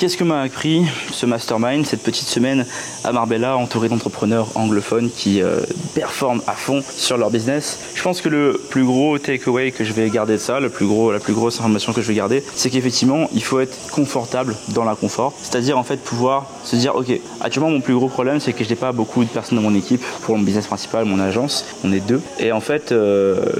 qu'est-ce que m'a appris ce mastermind, cette petite semaine à Marbella, entouré d'entrepreneurs anglophones qui performent à fond sur leur business? Je pense que le plus gros takeaway que je vais garder de ça, la plus grosse information que je vais garder, c'est qu'effectivement, il faut être confortable dans l'inconfort. C'est-à-dire en fait pouvoir se dire, ok, actuellement mon plus gros problème, c'est que je n'ai pas beaucoup de personnes dans mon équipe pour mon business principal, mon agence. On est 2. Et en fait,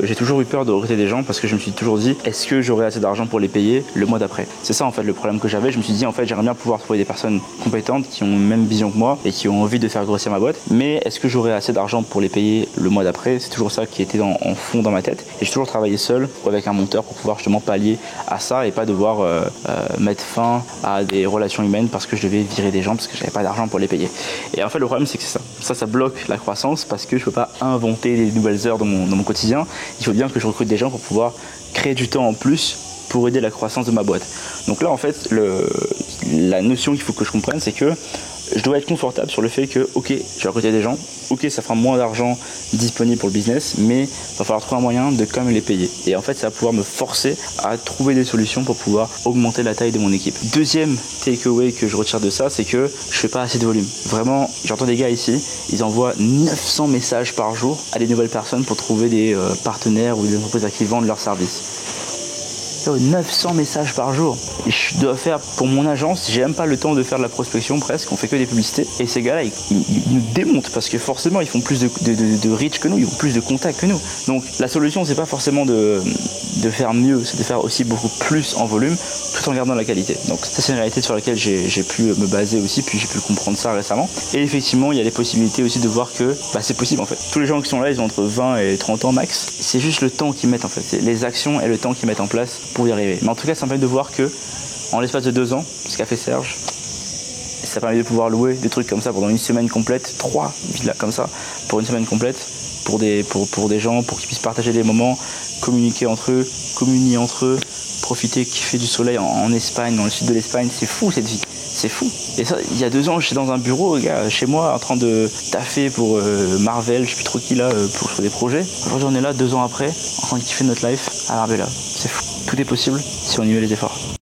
j'ai toujours eu peur de recruter des gens parce que je me suis toujours dit, est-ce que j'aurai assez d'argent pour les payer le mois d'après? C'est ça en fait le problème que j'avais. Je me suis dit, en fait, j'aimerais bien pouvoir trouver des personnes compétentes qui ont la même vision que moi et qui ont envie de faire grossir ma boîte. Mais est-ce que j'aurai assez d'argent pour les payer le mois d'après? C'est toujours ça qui était en fond dans ma tête. Et j'ai toujours travaillé seul ou avec un monteur pour pouvoir justement pallier à ça et pas devoir mettre fin à des relations humaines parce que je devais virer des gens parce que j'avais pas d'argent pour les payer. Et en fait, le problème, c'est que c'est ça. Ça bloque la croissance parce que je peux pas inventer des nouvelles heures dans mon quotidien. Il faut bien que je recrute des gens pour pouvoir créer du temps en plus pour aider la croissance de ma boîte. Donc là, en fait, la notion qu'il faut que je comprenne, c'est que je dois être confortable sur le fait que, ok, je vais recruter des gens, ok, ça fera moins d'argent disponible pour le business, mais il va falloir trouver un moyen de quand même les payer. Et en fait, ça va pouvoir me forcer à trouver des solutions pour pouvoir augmenter la taille de mon équipe. Deuxième takeaway que je retire de ça, c'est que je fais pas assez de volume. Vraiment, j'entends des gars ici, ils envoient 900 messages par jour à des nouvelles personnes pour trouver des partenaires ou des entreprises à qui vendent leurs services. 900 messages par jour. Et je dois faire pour mon agence, j'ai même pas le temps de faire de la prospection presque, on fait que des publicités. Et ces gars-là, ils nous démontent parce que forcément ils font plus de reach que nous, ils ont plus de contacts que nous. Donc la solution, c'est pas forcément de faire mieux, c'est de faire aussi beaucoup plus en volume tout en gardant la qualité. Donc ça, c'est une réalité sur laquelle j'ai pu me baser aussi, puis j'ai pu comprendre ça récemment. Et effectivement, il y a des possibilités aussi de voir que c'est possible en fait. Tous les gens qui sont là, ils ont entre 20 et 30 ans max. C'est juste le temps qu'ils mettent en fait, c'est les actions et le temps qu'ils mettent en place pour y arriver. Mais en tout cas, ça me permet de voir que en l'espace de 2 ans, ce qu'a fait Serge, ça permet de pouvoir louer des trucs comme ça pendant une semaine complète, 3 villas comme ça, pour une semaine complète, pour des gens, pour qu'ils puissent partager des moments, communiquer entre eux, communier entre eux, profiter, kiffer du soleil en Espagne, dans le sud de l'Espagne. C'est fou cette vie, c'est fou. Et ça, il y a 2 ans, j'étais dans un bureau, gars, chez moi, en train de taffer pour Marvel, je sais plus trop qui là, pour des projets. Aujourd'hui, on est là 2 ans après, en train de kiffer notre life à Marbella. C'est fou. Tout est possible si on y met les efforts.